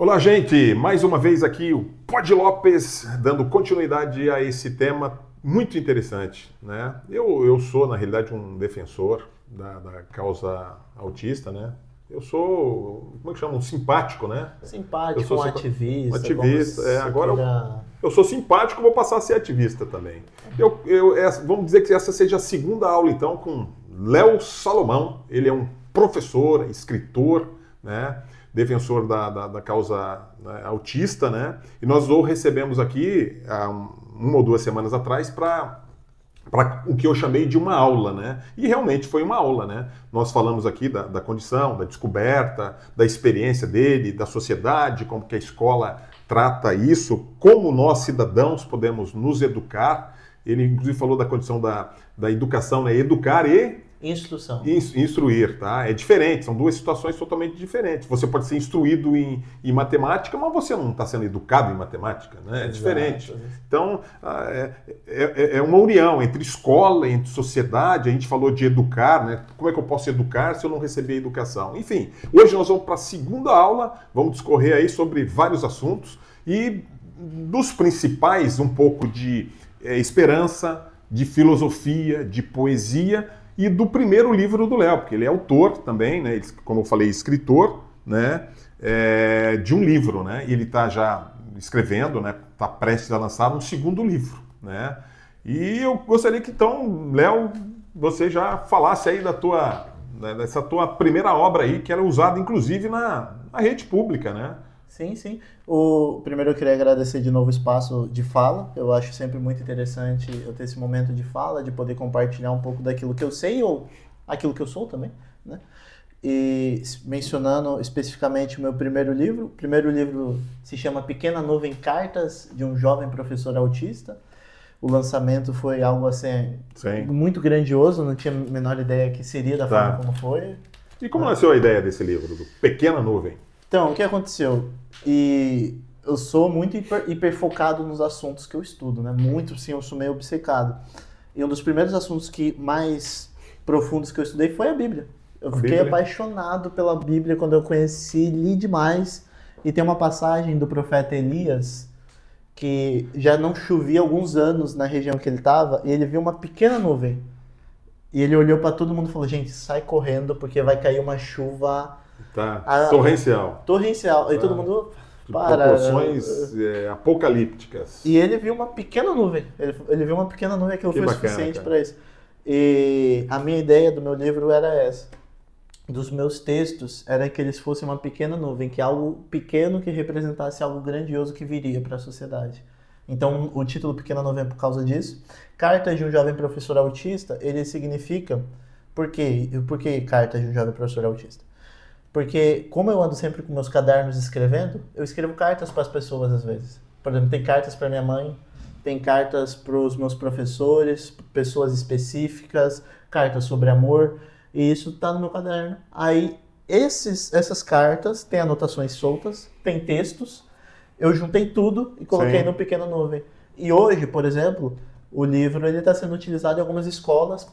Olá, gente! Mais uma vez aqui o Pod Lopes dando continuidade a esse tema muito interessante, né? Eu sou, na realidade, um defensor da causa autista, né? Eu sou, como é que chama? Um simpático, né? Simpático, um ativista. Um ativista, agora queira... eu sou simpático, vou passar a ser ativista também. Vamos dizer que essa seja a segunda aula, então, com Léo Salomão. Ele é um professor, escritor, né? Defensor da causa, né, autista, né? E nós o recebemos aqui há uma ou duas semanas atrás para o que eu chamei de uma aula, né? E realmente foi uma aula, né? Nós falamos aqui da condição, da descoberta, da experiência dele, da sociedade, como que a escola trata isso, como nós cidadãos podemos nos educar. Ele inclusive falou da condição da educação, né? Educar e instrução. Instruir, tá? É diferente, são duas situações totalmente diferentes. Você pode ser instruído em matemática, mas você não está sendo educado em matemática, né? É diferente. Então, é uma união entre escola, entre sociedade. A gente falou de educar, né? Como é que eu posso educar se eu não receber educação? Enfim, hoje nós vamos para a segunda aula, vamos discorrer aí sobre vários assuntos e dos principais, um pouco de esperança, de filosofia, de poesia, e do primeiro livro do Léo, porque ele é autor também, né? Ele, como eu falei, escritor, né? De um livro, né? E ele está já escrevendo, né? Está prestes a lançar um segundo livro, né? E eu gostaria que então, Léo, você já falasse aí dessa tua primeira obra aí, que era usada inclusive na rede pública, né? Sim, sim. Primeiro eu queria agradecer de novo o espaço de fala. Eu acho sempre muito interessante eu ter esse momento de fala, de poder compartilhar um pouco daquilo que eu sei ou aquilo que eu sou também, né? E mencionando especificamente o meu primeiro livro. O primeiro livro se chama Pequena Nuvem, Cartas de um Jovem Professor Autista. O lançamento foi algo assim muito grandioso, não tinha a menor ideia que seria da forma como foi. E como nasceu a ideia desse livro, do Pequena Nuvem? Então, o que aconteceu? E eu sou muito hiperfocado nos assuntos que eu estudo, né? Muito, sim, eu sou meio obcecado. E um dos primeiros assuntos mais profundos que eu estudei foi a Bíblia. Eu fiquei apaixonado pela Bíblia quando eu conheci, li demais. E tem uma passagem do profeta Elias que já não chovia há alguns anos na região que ele estava, e ele viu uma pequena nuvem. E ele olhou para todo mundo e falou, gente, sai correndo porque vai cair uma chuva... Torrencial. Torrencial. E todo mundo para. Proporções apocalípticas. E ele viu uma pequena nuvem. Ele viu uma pequena nuvem, aquilo foi suficiente para isso. E a minha ideia do meu livro era essa. Dos meus textos, era que eles fossem uma pequena nuvem, que é algo pequeno que representasse algo grandioso que viria para a sociedade. Então, o título Pequena Nuvem é por causa disso. Cartas de um Jovem Professor Autista, ele significa... Por que Cartas de um Jovem Professor Autista? Porque, como eu ando sempre com meus cadernos escrevendo, eu escrevo cartas para as pessoas às vezes. Por exemplo, tem cartas para minha mãe, tem cartas para os meus professores, pessoas específicas, cartas sobre amor, e isso está no meu caderno. Aí, essas cartas têm anotações soltas, tem textos, eu juntei tudo e coloquei no Pequena Nuvem. E hoje, por exemplo, o livro está sendo utilizado em algumas escolas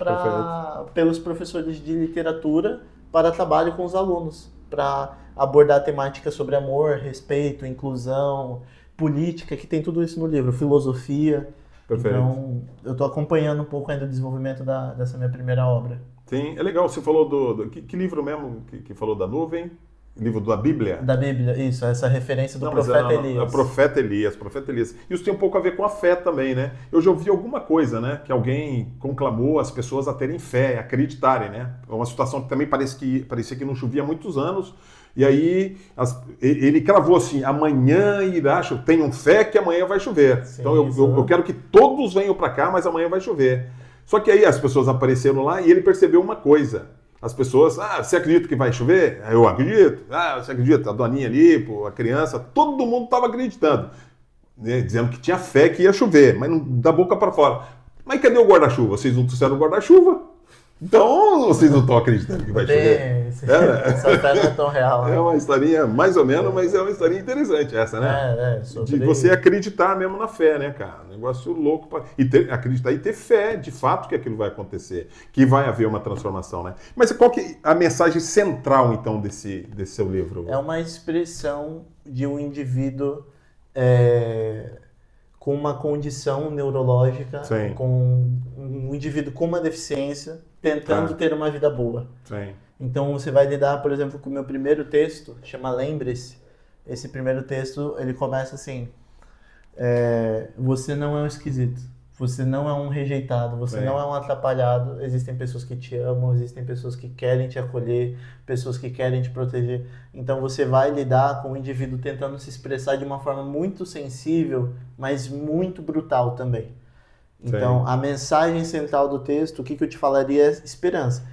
pelos professores de literatura, para trabalho com os alunos, para abordar temáticas sobre amor, respeito, inclusão, política, que tem tudo isso no livro, filosofia. Perfeito. Então, eu estou acompanhando um pouco ainda o desenvolvimento dessa minha primeira obra. Sim, é legal, você falou que livro mesmo que falou da nuvem? Livro da Bíblia? Da Bíblia, isso, essa referência do profeta Elias. É o profeta Elias. Isso tem um pouco a ver com a fé também, né? Eu já ouvi alguma coisa, né? Que alguém conclamou as pessoas a terem fé, a acreditarem, né? É uma situação que também parecia que não chovia há muitos anos. E aí ele cravou assim, amanhã irá chover. Tenham fé que amanhã vai chover. Sim, então eu quero que todos venham para cá, mas amanhã vai chover. Só que aí as pessoas apareceram lá e ele percebeu uma coisa. As pessoas, você acredita que vai chover? Eu acredito. Você acredita? A doninha ali, a criança, todo mundo estava acreditando, né? Dizendo que tinha fé que ia chover, mas não, da boca para fora. Mas cadê o guarda-chuva? Vocês não trouxeram o guarda-chuva? Então vocês não estão acreditando que vai chover. Essa fé não é tão real. É uma historinha mais ou menos, mas é uma historinha interessante essa, né? De você acreditar mesmo na fé, né, cara? Um negócio louco. Acreditar e ter fé, de fato, que aquilo vai acontecer. Que vai haver uma transformação, né? Mas qual que é a mensagem central, então, desse seu livro? É uma expressão de um indivíduo com uma condição neurológica, Sim. com um indivíduo com uma deficiência, tentando ter uma vida boa. Sim. Então você vai lidar, por exemplo, com o meu primeiro texto, chama Lembre-se. Esse primeiro texto, ele começa assim: você não é um esquisito, você não é um rejeitado, você não é um atrapalhado. Existem pessoas que te amam, existem pessoas que querem te acolher, pessoas que querem te proteger. Então você vai lidar com o indivíduo tentando se expressar de uma forma muito sensível, mas muito brutal também. Então a mensagem central do texto, o que eu te falaria é esperança.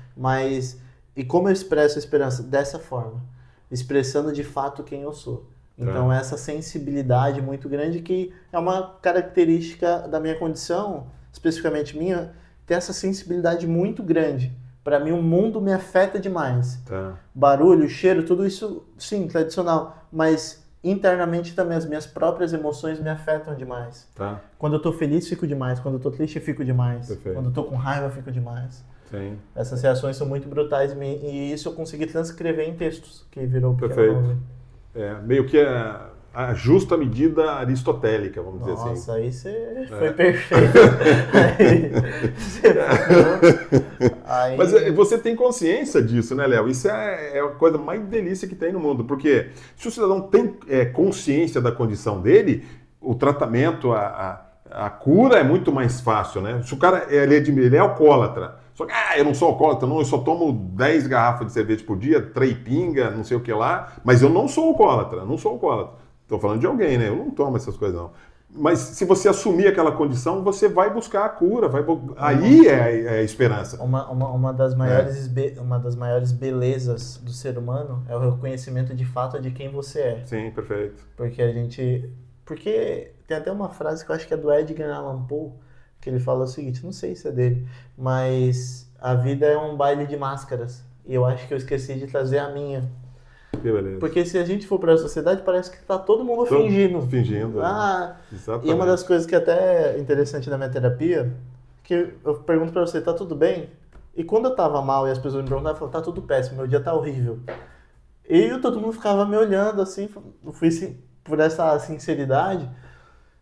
E como eu expresso a esperança? Dessa forma, expressando de fato quem eu sou. Então essa sensibilidade muito grande, que é uma característica da minha condição, especificamente minha, ter essa sensibilidade muito grande. Para mim o mundo me afeta demais. Barulho, cheiro, tudo isso, sim, tradicional, mas internamente também as minhas próprias emoções me afetam demais. Quando eu tô feliz, fico demais. Quando eu tô triste, fico demais. Perfeito. Quando eu tô com raiva, fico demais. Sim. Essas reações são muito brutais e isso eu consegui transcrever em textos, que virou o Pequeno Nuvem. Meio que a justa medida aristotélica, vamos dizer assim. Nossa, aí você foi perfeito. Aí... Mas você tem consciência disso, né, Léo? Isso é a coisa mais delícia que tem no mundo, porque se o cidadão tem consciência da condição dele, o tratamento, a cura é muito mais fácil, né? Se o cara ele é alcoólatra, só que eu não sou alcoólatra, não, eu só tomo 10 garrafas de cerveja por dia, 3 pinga, não sei o que lá, mas eu não sou alcoólatra, não sou alcoólatra. Estou falando de alguém, né? Eu não tomo essas coisas, não. Mas se você assumir aquela condição, você vai buscar a cura, aí é a esperança. Uma das maiores belezas do ser humano é o reconhecimento de fato de quem você é. Sim, perfeito. Porque tem até uma frase que eu acho que é do Edgar Allan Poe, que ele fala o seguinte, não sei se é dele, mas a vida é um baile de máscaras. E eu acho que eu esqueci de trazer a minha. Que beleza. Porque se a gente for para a sociedade, parece que tá todo mundo fingindo. Fingindo. E uma das coisas que até é interessante na minha terapia, que eu pergunto para você, tá tudo bem? E quando eu tava mal e as pessoas me perguntavam, eu falava, tá tudo péssimo, meu dia tá horrível. E todo mundo ficava me olhando assim, eu fui por essa sinceridade.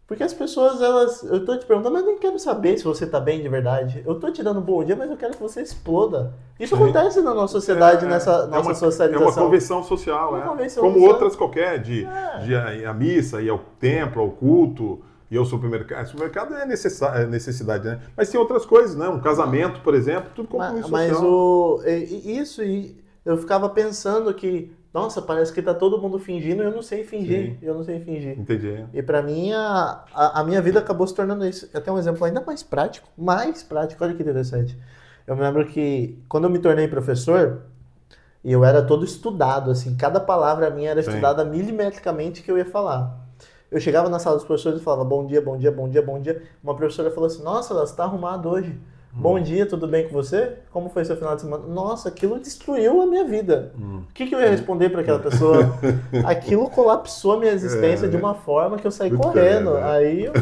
Porque as pessoas, eu tô te perguntando, mas eu nem quero saber se você tá bem de verdade. Eu tô te dando um bom dia, mas eu quero que você exploda. Isso acontece na nossa sociedade, nessa nossa socialização. É uma convenção social, como outras qualquer, de ir à missa, ir ao templo, ao culto, ir ao supermercado. Supermercado é necessidade, né? Mas tem outras coisas, né? Um casamento, por exemplo, tudo compromisso social. Mas eu ficava pensando que, nossa, parece que tá todo mundo fingindo e eu não sei fingir. Entendi. E pra mim, a minha vida acabou se tornando isso. Até um exemplo ainda mais prático, olha que interessante. Eu me lembro que quando eu me tornei professor, e eu era todo estudado, assim, cada palavra minha era estudada milimetricamente que eu ia falar. Eu chegava na sala dos professores e falava, bom dia, bom dia, bom dia, bom dia. Uma professora falou assim, nossa, você tá arrumado hoje. Bom dia, tudo bem com você? Como foi seu final de semana? Nossa, aquilo destruiu a minha vida. O que eu ia responder para aquela pessoa? Aquilo colapsou a minha existência de uma forma que eu saí correndo. Aí eu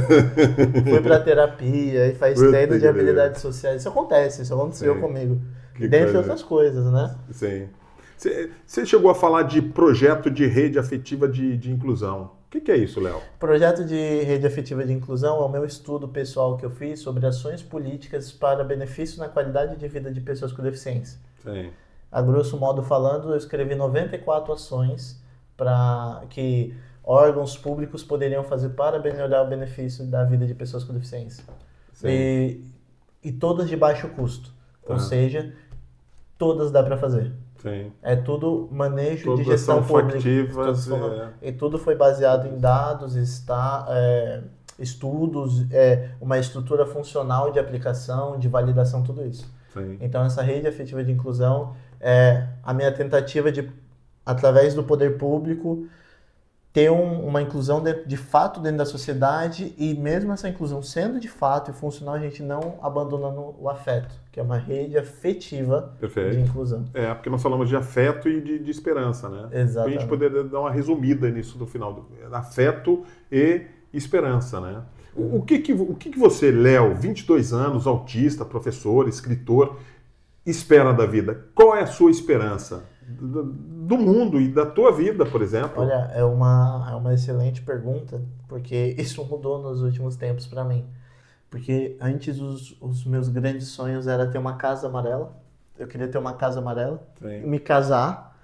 fui para terapia e faz treino de habilidades sociais. Isso aconteceu comigo. Dentre outras coisas, né? Sim. Você chegou a falar de projeto de rede afetiva de inclusão. O que é isso, Léo? Projeto de rede afetiva de inclusão é o meu estudo pessoal que eu fiz sobre ações políticas para benefício na qualidade de vida de pessoas com deficiência. Sim. A grosso modo falando, eu escrevi 94 ações que órgãos públicos poderiam fazer para melhorar o benefício da vida de pessoas com deficiência. E todas de baixo custo. Ou seja, todas dá para fazer. Sim. É tudo manejo de gestão pública. E tudo foi baseado em dados, estudos, uma estrutura funcional de aplicação, de validação, tudo isso. Sim. Então essa rede afetiva de inclusão é a minha tentativa de, através do poder público, ter uma inclusão de fato dentro da sociedade e mesmo essa inclusão sendo de fato e funcional, a gente não abandonando o afeto, que é uma rede afetiva de inclusão. Porque nós falamos de afeto e de esperança, né? Exatamente. Para a gente poder dar uma resumida nisso no final. Afeto e esperança, né? O que você, Léo, 22 anos, autista, professor, escritor, espera da vida? Qual é a sua esperança do mundo e da tua vida, por exemplo? Olha, é uma excelente pergunta, porque isso mudou nos últimos tempos para mim. Porque antes os meus grandes sonhos era ter uma casa amarela. Eu queria ter uma casa amarela, me casar,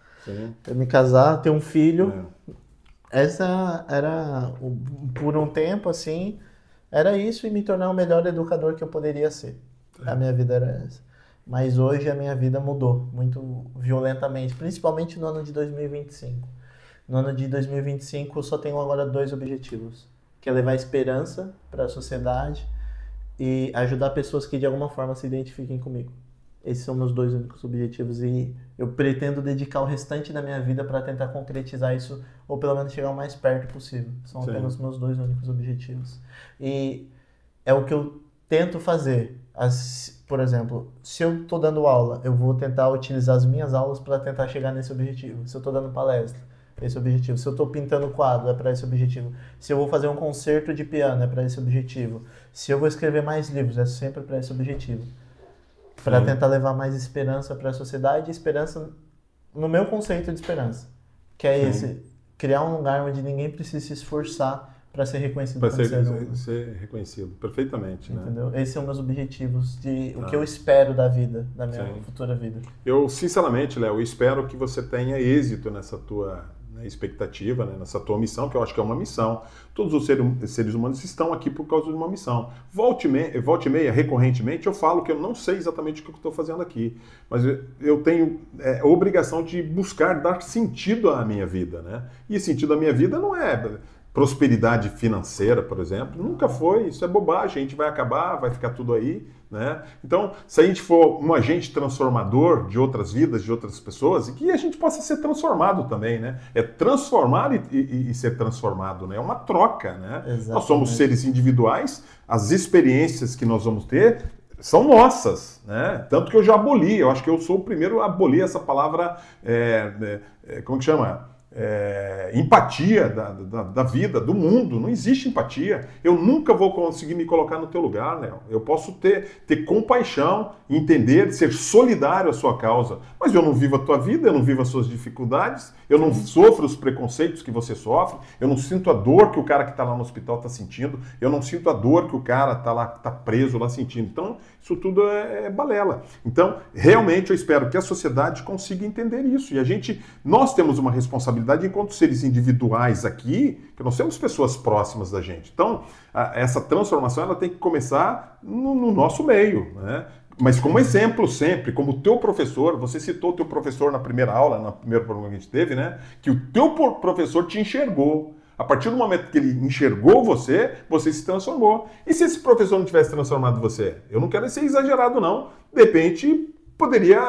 ter um filho. Essa era, por um tempo, assim, era isso, e me tornar o melhor educador que eu poderia ser. A minha vida era essa. Mas hoje a minha vida mudou muito violentamente, principalmente no ano de 2025. No ano de 2025 eu só tenho agora 2 objetivos, que é levar esperança para a sociedade e ajudar pessoas que de alguma forma se identifiquem comigo. Esses são meus 2 únicos objetivos e eu pretendo dedicar o restante da minha vida para tentar concretizar isso, ou pelo menos chegar o mais perto possível. São apenas meus 2 únicos objetivos. E é o que eu tento fazer. Por exemplo, se eu estou dando aula, eu vou tentar utilizar as minhas aulas para tentar chegar nesse objetivo. Se eu estou dando palestra, esse objetivo. Se eu estou pintando quadro, é para esse objetivo. Se eu vou fazer um concerto de piano, é para esse objetivo. Se eu vou escrever mais livros, é sempre para esse objetivo. Para tentar levar mais esperança para a sociedade, esperança no meu conceito de esperança, que é esse, criar um lugar onde ninguém precisa se esforçar para ser reconhecido. Para ser reconhecido, perfeitamente. Entendeu? Esses são meus objetivos, o que eu espero da vida, da minha futura vida. Eu, sinceramente, Léo, espero que você tenha êxito nessa tua expectativa, nessa tua missão, que eu acho que é uma missão. Todos os seres humanos estão aqui por causa de uma missão. Volte e meia, recorrentemente, eu falo que eu não sei exatamente o que eu estou fazendo aqui, mas eu tenho a obrigação de buscar dar sentido à minha vida, né? E sentido à minha vida não é prosperidade financeira, por exemplo, nunca foi, isso é bobagem, a gente vai acabar, vai ficar tudo aí, né? Então, se a gente for um agente transformador de outras vidas, de outras pessoas, e que a gente possa ser transformado também, né? É transformar e ser transformado, né? É uma troca, né? Exatamente. Nós somos seres individuais, as experiências que nós vamos ter são nossas, né? Tanto que eu já aboli, eu acho que eu sou o primeiro a abolir essa palavra, como que chama? Empatia da vida, do mundo. Não existe empatia. Eu nunca vou conseguir me colocar no teu lugar, Léo. Eu posso ter compaixão, entender, ser solidário à sua causa, mas eu não vivo a tua vida, eu não vivo as suas dificuldades, eu não sofro os preconceitos que você sofre, eu não sinto a dor que o cara que está lá no hospital está sentindo, eu não sinto a dor que o cara está preso lá sentindo. Então, isso tudo é balela. Então, realmente eu espero que a sociedade consiga entender isso. E nós temos uma responsabilidade enquanto seres individuais aqui, que nós temos pessoas próximas da gente. Então, essa transformação ela tem que começar no nosso meio, né? Mas como exemplo sempre, como teu professor, você citou o teu professor na primeira aula, no primeiro programa que a gente teve, né? Que o teu professor te enxergou. A partir do momento que ele enxergou você se transformou. E se esse professor não tivesse transformado você? Eu não quero ser exagerado, não. De repente, poderia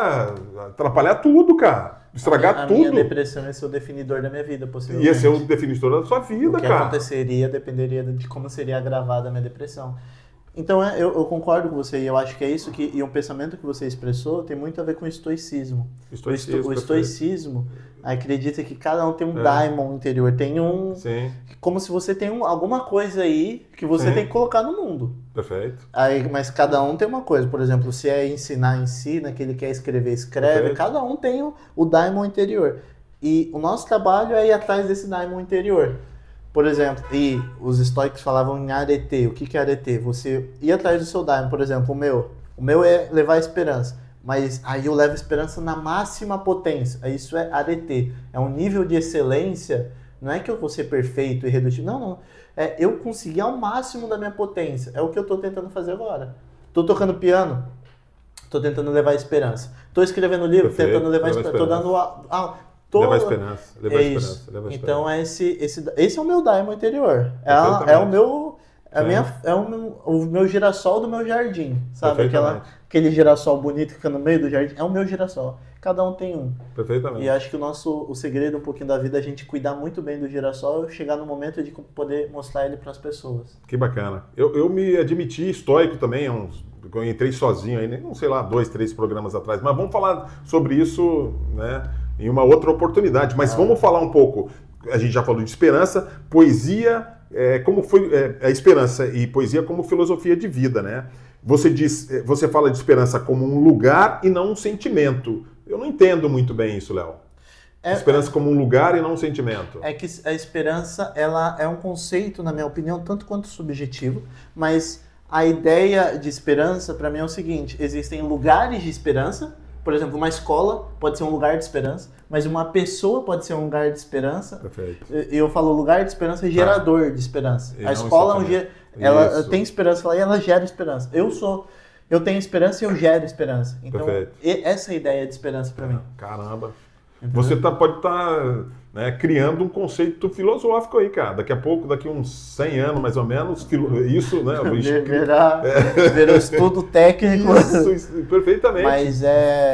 atrapalhar tudo, cara. Estragar tudo. A minha depressão ia ser o definidor da minha vida, possivelmente. Ia ser o definidor da sua vida, cara. O que aconteceria dependeria de como seria agravada a minha depressão. Então, eu concordo com você, e eu acho que é isso, e um pensamento que você expressou tem muito a ver com o estoicismo. O estoicismo acredita que cada um tem um daimon interior, tem um... Sim. Como se você tem alguma coisa aí que você tem que colocar no mundo. Perfeito. Mas cada um tem uma coisa, por exemplo, se é ensinar, ensina, que ele quer escrever, escreve, perfeito. Cada um tem o daimon interior. E o nosso trabalho é ir atrás desse daimon interior. Por exemplo, e os estoicos falavam em arete. O que é arete? Você ir atrás do seu daimon, por exemplo, o meu é levar a esperança, mas aí eu levo a esperança na máxima potência. Isso é arete. É um nível de excelência, não é que eu vou ser perfeito e irredutível, não. É eu conseguir ao máximo da minha potência. É o que eu estou tentando fazer agora. Estou tocando piano, estou tentando levar a esperança. Estou escrevendo livro, perfeito. Tentando levar a esperança. Estou dando Levar a esperança. Então, esse é o meu daimon interior. O meu girassol do meu jardim. Sabe? Aquele girassol bonito que fica no meio do jardim. É o meu girassol. Cada um tem um. Perfeitamente. E acho que o segredo um pouquinho da vida é a gente cuidar muito bem do girassol e chegar no momento de poder mostrar ele para as pessoas. Que bacana. Eu me admiti estoico também, eu entrei sozinho aí, não sei lá, 2, 3 programas atrás. Mas vamos falar sobre isso, né? Em uma outra oportunidade, mas vamos falar um pouco, a gente já falou de esperança, poesia, como foi a esperança e poesia como filosofia de vida, né? Você fala de esperança como um lugar e não um sentimento. Eu não entendo muito bem isso, Léo. Esperança como um lugar e não um sentimento. É que a esperança, ela é um conceito, na minha opinião, tanto quanto subjetivo, mas a ideia de esperança, para mim, é o seguinte: existem lugares de esperança. Por exemplo, uma escola pode ser um lugar de esperança, mas uma pessoa pode ser um lugar de esperança. Perfeito. E eu falo lugar de esperança é gerador de esperança. A escola ela tem esperança lá e ela gera esperança. Eu tenho esperança e eu gero esperança. Então, essa é a ideia de esperança para mim. Caramba. Entendeu? Você pode estar criando um conceito filosófico aí, cara. Daqui a pouco, daqui uns 100 anos, mais ou menos, isso, né? Virar estudo técnico. Isso, perfeitamente. Mas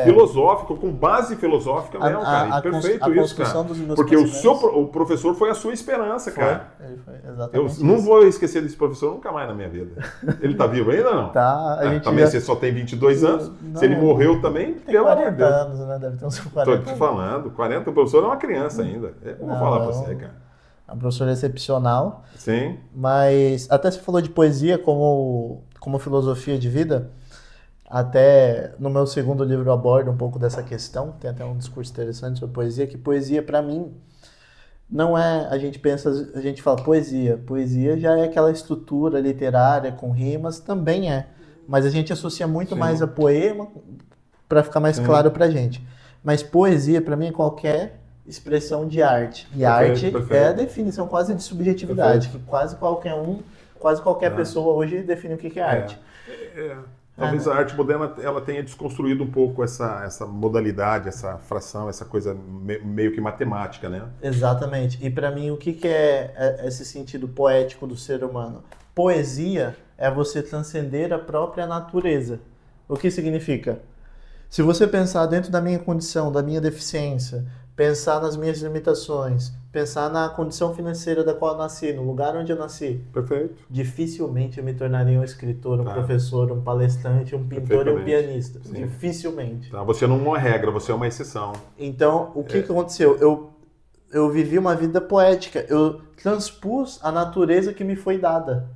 filosófico, com base filosófica mesmo, cara. Perfeito isso, cara. Porque o professor foi a sua esperança, cara. Ele foi exatamente Eu não vou esquecer desse professor nunca mais na minha vida. Ele tá vivo ainda ou não? Tá. Também você só tem 22 anos. Não, se ele morreu também, pelo amor de Deus. 40 anos, né? Deve ter uns 40. Tô te falando. 40, o professor é uma criança ainda. Eu vou falar pra você, cara. É um professor excepcional. Sim. Mas até você falou de poesia como filosofia de vida. Até no meu segundo livro eu abordo um pouco dessa questão. Tem até um discurso interessante sobre poesia. Que poesia, pra mim, não é... A gente fala poesia. Poesia já é aquela estrutura literária com rimas. Também é. Mas a gente associa muito mais a poema pra ficar mais claro pra gente. Mas poesia, pra mim, é qualquer expressão de arte. E arte é a definição quase de subjetividade, que quase qualquer pessoa hoje define o que é arte. Talvez a arte moderna ela tenha desconstruído um pouco essa modalidade, essa fração, essa coisa meio que matemática, né? Exatamente. E para mim, o que é esse sentido poético do ser humano? Poesia é você transcender a própria natureza. O que significa? Se você pensar dentro da minha condição, da minha deficiência, pensar nas minhas limitações, pensar na condição financeira da qual eu nasci, no lugar onde eu nasci. Perfeito. Dificilmente eu me tornaria um escritor, um professor, um palestrante, um pintor e um pianista. Sim. Dificilmente. Tá, você não é uma regra, você é uma exceção. Então, o que aconteceu? Eu vivi uma vida poética. Eu transpus a natureza que me foi dada.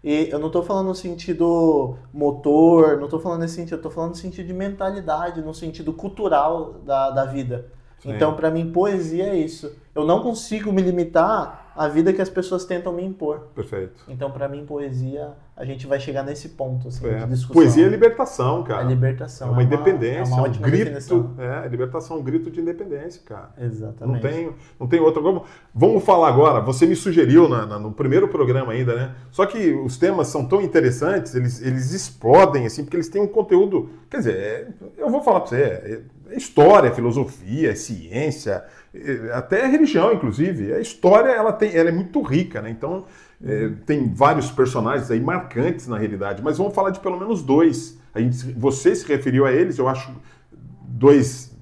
E eu não estou falando no sentido motor, não estou falando nesse sentido, eu estou falando no sentido de mentalidade, no sentido cultural da vida. Sim. Então, para mim, poesia é isso. Eu não consigo me limitar à vida que as pessoas tentam me impor. Perfeito. Então, para mim, poesia, a gente vai chegar nesse ponto assim, de discussão. Poesia é libertação, cara. É libertação. É uma independência, é uma ótima grito. Definição. Libertação, um grito de independência, cara. Exatamente. Não tem outra. Vamos falar agora. Você me sugeriu no primeiro programa ainda, né? Só que os temas são tão interessantes, eles explodem, assim, porque eles têm um conteúdo. Quer dizer, eu vou falar para você. É história, filosofia, ciência, até religião, inclusive. A história ela é muito rica, né? Então, tem vários personagens aí marcantes na realidade, mas vamos falar de pelo menos dois. Você se referiu a eles, eu acho dois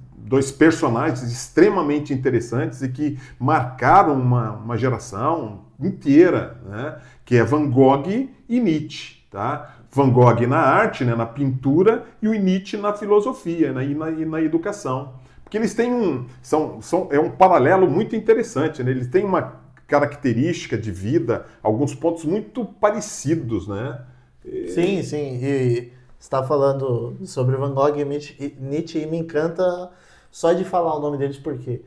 personagens extremamente interessantes e que marcaram uma geração inteira, né? Que é Van Gogh e Nietzsche, tá? Van Gogh na arte, né, na pintura, e o Nietzsche na filosofia, né, e na educação. Porque eles têm é um paralelo muito interessante, né? Eles têm uma característica de vida, alguns pontos muito parecidos, né? Sim. E você está falando sobre Van Gogh e Nietzsche e me encanta só de falar o nome deles, por quê?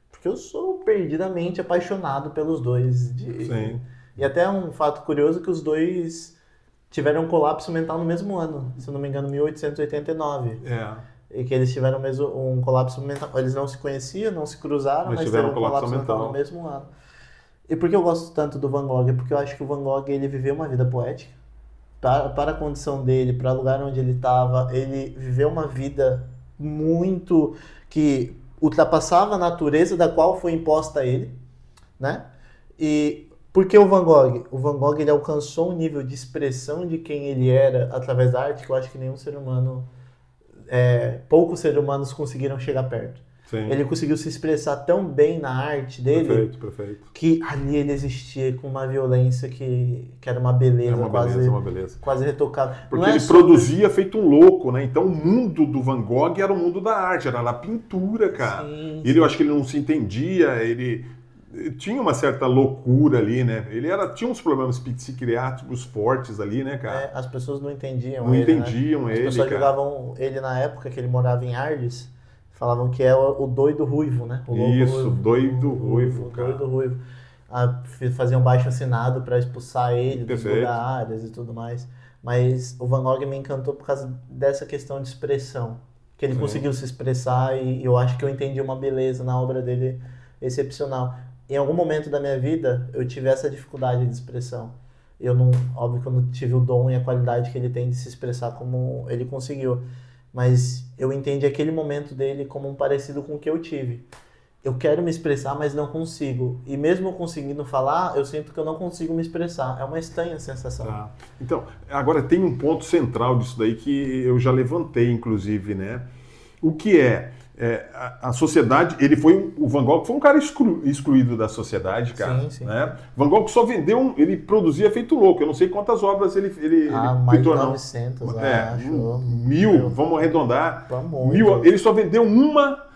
Porque eu sou perdidamente apaixonado pelos dois. Sim. E até um fato curioso que os dois tiveram um colapso mental no mesmo ano, se não me engano, 1889. E que eles tiveram um colapso mental. Eles não se conheciam, não se cruzaram, mas tiveram um colapso mental no mesmo ano. E por que eu gosto tanto do Van Gogh? Porque eu acho que o Van Gogh ele viveu uma vida poética. Para a condição dele, para o lugar onde ele estava, ele viveu uma vida muito que ultrapassava a natureza da qual foi imposta a ele, né? E por que o Van Gogh? O Van Gogh ele alcançou um nível de expressão de quem ele era através da arte que eu acho que nenhum ser humano, poucos seres humanos conseguiram chegar perto. Sim. Ele conseguiu se expressar tão bem na arte dele perfeito. Que ali ele existia com uma violência que era uma beleza, quase retocável. Porque ele produzia feito um louco, né? Então o mundo do Van Gogh era o mundo da arte, era a pintura, cara. Sim. Eu acho que ele não se entendia, ele tinha uma certa loucura ali, né? Tinha uns problemas psiquiátricos fortes ali, né, cara? As pessoas não entendiam ele. As pessoas jogavam ele na época que ele morava em Arles. Falavam que é o doido ruivo, né? O louco Isso, ruivo, doido ruivo, cara. Doido ruivo. Faziam baixo assinado para expulsar ele dos lugares e tudo mais. Mas o Van Gogh me encantou por causa dessa questão de expressão. Que ele conseguiu se expressar e eu acho que eu entendi uma beleza na obra dele excepcional. Em algum momento da minha vida, eu tive essa dificuldade de expressão. Eu não, óbvio que eu não tive o dom e a qualidade que ele tem de se expressar como ele conseguiu. Mas eu entendi aquele momento dele como um parecido com o que eu tive. Eu quero me expressar, mas não consigo. E mesmo conseguindo falar, eu sinto que eu não consigo me expressar. É uma estranha sensação. Tá. Então, agora tem um ponto central disso daí que eu já levantei, inclusive, né? O que a sociedade, o Van Gogh foi um cara excluído da sociedade, cara. Sim, sim. Né? Van Gogh só vendeu, ele produzia feito louco. Eu não sei quantas obras ele mais de 900, acho. 1000, vamos arredondar. Muito. 1000, ele só vendeu uma.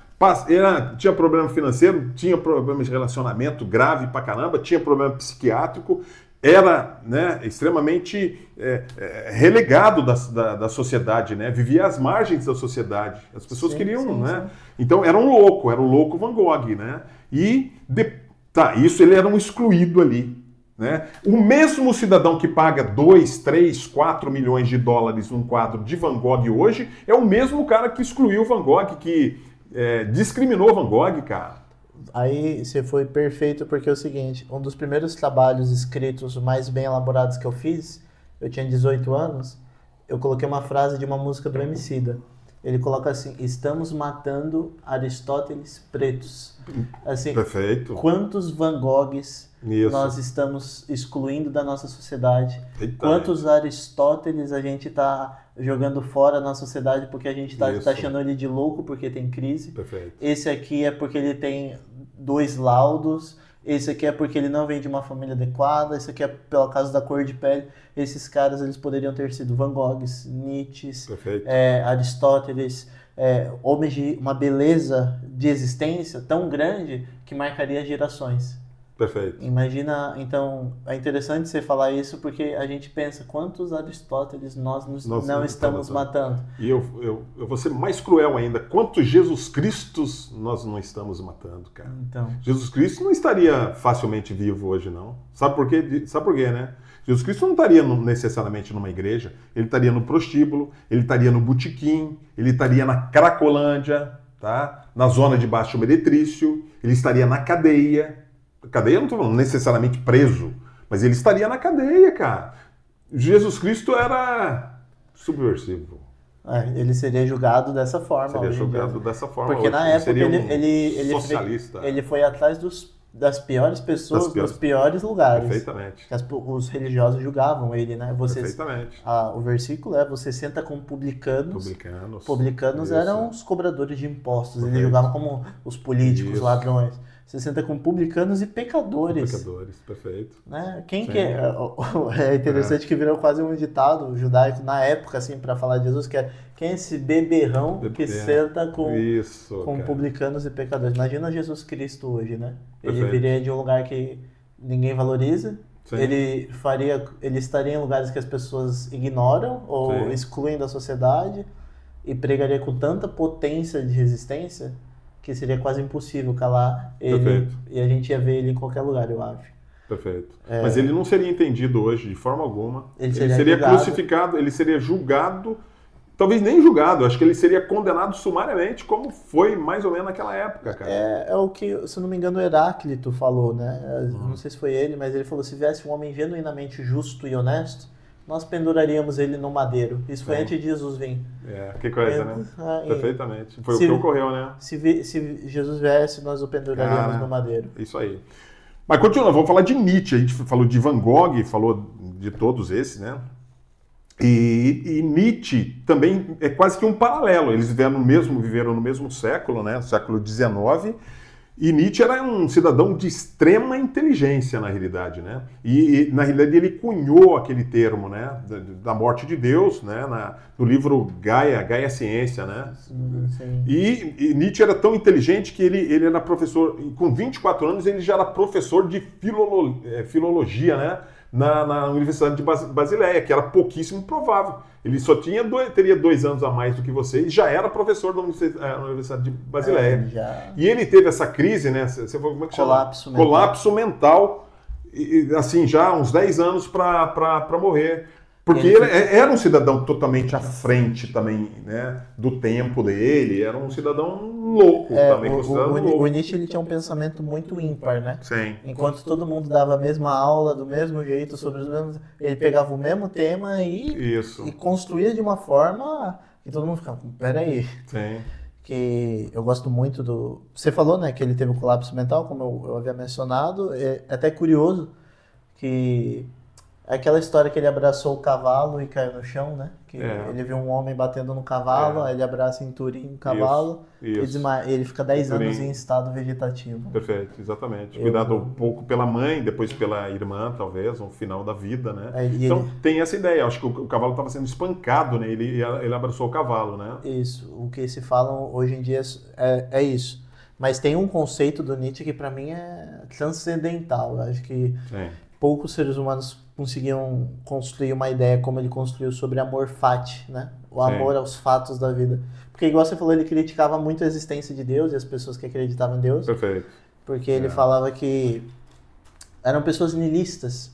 Tinha problema financeiro, tinha problema de relacionamento grave pra caramba, tinha problema psiquiátrico, era, né, extremamente relegado da sociedade, né? Vivia às margens da sociedade. As pessoas queriam, né? Sim. Então era o louco Van Gogh, né? Isso ele era um excluído ali. Né? O mesmo cidadão que paga 2, 3, 4 milhões de dólares num quadro de Van Gogh hoje é o mesmo cara que excluiu Van Gogh, que discriminou Van Gogh, cara. Aí você foi perfeito, porque é o seguinte, um dos primeiros trabalhos escritos mais bem elaborados que eu fiz, eu tinha 18 anos, eu coloquei uma frase de uma música do Emicida. Ele coloca assim: estamos matando Aristóteles pretos. Assim, perfeito. Quantos Van Goghs nós estamos excluindo da nossa sociedade? Eita. Quantos Aristóteles a gente está jogando fora na sociedade porque a gente está achando ele de louco porque tem crise? Perfeito. Esse aqui é porque ele tem 2 laudos. Esse aqui é porque ele não vem de uma família adequada. Esse aqui é pelo caso da cor de pele. Esses caras, eles poderiam ter sido Van Goghs, Nietzsches, Aristóteles, homens de uma beleza de existência tão grande que marcaria gerações. Perfeito. Imagina, então, é interessante você falar isso porque a gente pensa quantos Aristóteles nós não estamos matando. E eu vou ser mais cruel ainda, quantos Jesus Cristos nós não estamos matando, cara. Então. Jesus Cristo não estaria facilmente vivo hoje, não. Sabe por quê? Sabe por quê, né? Jesus Cristo não estaria necessariamente numa igreja, ele estaria no prostíbulo, ele estaria no botequim, ele estaria na Cracolândia, tá? Na zona de baixo meretrício, ele estaria na cadeia. Cadeia, eu não estou falando necessariamente preso, mas ele estaria na cadeia, cara. Jesus Cristo era subversivo. Ele seria julgado dessa forma. Seria julgado dessa forma. Porque na época ele socialista. Ele foi atrás das piores pessoas, dos piores lugares. Perfeitamente. Os religiosos julgavam ele, né? Perfeitamente. O versículo você senta com publicanos. Publicanos isso. Eram os cobradores de impostos. Ele julgava como os políticos, ladrões. Você senta com publicanos e pecadores. Pecadores, perfeito. Né? Quem que é? É interessante que virou quase um ditado judaico na época, assim, para falar de Jesus, que é: quem é esse beberrão que senta com publicanos e pecadores? Imagina Jesus Cristo hoje, né? Ele viria de um lugar que ninguém valoriza. Sim. Ele estaria em lugares que as pessoas ignoram ou excluem da sociedade e pregaria com tanta potência de resistência que seria quase impossível calar ele. Perfeito. E a gente ia ver ele em qualquer lugar, eu acho. Perfeito. Mas ele não seria entendido hoje de forma alguma. Ele seria crucificado, ele seria julgado, talvez nem julgado, acho que ele seria condenado sumariamente, como foi mais ou menos naquela época, cara. É o que, se eu não me engano, o Heráclito falou, né? Não sei se foi ele, mas ele falou: se viesse um homem genuinamente justo e honesto, nós penduraríamos ele no madeiro. Isso foi antes de Jesus vir. Que coisa, né? Perfeitamente. Foi o que ocorreu, né? Se Jesus viesse, nós o penduraríamos no madeiro. Isso aí. Mas continuando, vamos falar de Nietzsche. A gente falou de Van Gogh, falou de todos esses, né? E Nietzsche também é quase que um paralelo. Eles viveram no mesmo século, né? Século XIX. E Nietzsche era um cidadão de extrema inteligência, na realidade, né? E na realidade, ele cunhou aquele termo, né? Da morte de Deus, né? No livro Gaia Ciência, né? Sim. E Nietzsche era tão inteligente que ele era professor, com 24 anos, ele já era professor de filologia, né? na Universidade de Basileia, que era pouquíssimo provável. Ele só teria 2 anos a mais do que você e já era professor da Universidade de Basileia. E ele teve essa crise, né? Você falou, como é que chama? Colapso mental, assim, já há uns 10 anos para morrer. Porque ele era um cidadão totalmente à frente também, né, do tempo dele, era um cidadão louco também. O Nietzsche ele tinha um pensamento muito ímpar, né? Sim. Enquanto todo mundo dava a mesma aula, do mesmo jeito, sobre os mesmos... Ele pegava o mesmo tema e construía de uma forma que todo mundo ficava, peraí. Sim. Que eu gosto muito do... Você falou, né, que ele teve um colapso mental, como eu havia mencionado. É até curioso que... Aquela história que ele abraçou o cavalo e caiu no chão, né? Que ele viu um homem batendo no cavalo, aí ele abraça em Turim o cavalo e ele fica 10 anos em estado vegetativo. Perfeito, exatamente. Cuidado um pouco pela mãe, depois pela irmã, talvez, no final da vida, né? Então tem essa ideia, acho que o cavalo estava sendo espancado, né? Ele abraçou o cavalo, né? Isso, o que se fala hoje em dia é isso. Mas tem um conceito do Nietzsche que para mim é transcendental. Eu acho que poucos seres humanos conseguiam construir uma ideia como ele construiu sobre amor fati, né? O amor aos fatos da vida. Porque, igual você falou, ele criticava muito a existência de Deus e as pessoas que acreditavam em Deus. Perfeito. Porque ele falava que eram pessoas nihilistas.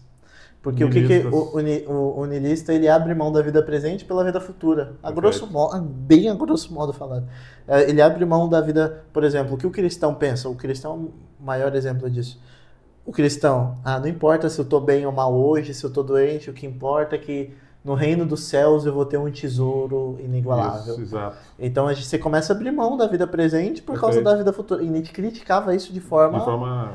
Porque o niilista, ele abre mão da vida presente pela vida futura. A grosso modo, bem a grosso modo falando. Ele abre mão da vida, por exemplo, o que o cristão pensa? O cristão é o maior exemplo disso. O cristão, não importa se eu estou bem ou mal hoje, se eu estou doente, o que importa é que no reino dos céus eu vou ter um tesouro inigualável. Isso, exato. Então você começa a abrir mão da vida presente por causa da vida futura. E Nietzsche criticava isso de forma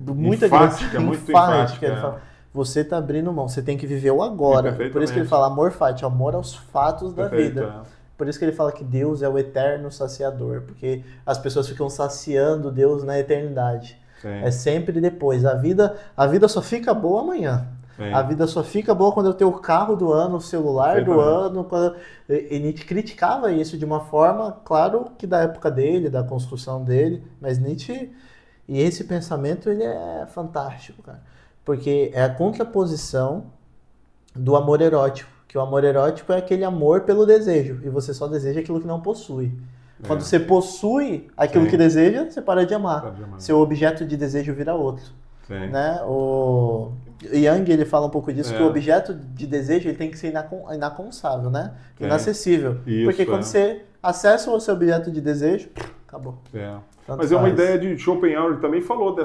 muito enfática, muito enfática. Ele fala, você está abrindo mão, você tem que viver o agora. Por isso que ele fala amor fati, amor aos fatos da vida. Por isso que ele fala que Deus é o eterno saciador, porque as pessoas ficam saciando Deus na eternidade. É sempre depois. A vida só fica boa amanhã. A vida só fica boa quando eu tenho o carro do ano, o celular do ano. E Nietzsche criticava isso de uma forma, claro que da época dele, da construção dele, mas Nietzsche, e esse pensamento ele é fantástico, cara. Porque é a contraposição do amor erótico. Que o amor erótico é aquele amor pelo desejo. E você só deseja aquilo que não possui. Quando você possui aquilo que deseja, você para de amar. Seu objeto de desejo vira outro. Né? O Jung, ele fala um pouco disso, que o objeto de desejo ele tem que ser inaconsável, né? Inacessível. Porque quando você acessa o seu objeto de desejo, acabou. Mas é uma ideia de Schopenhauer, ele também falou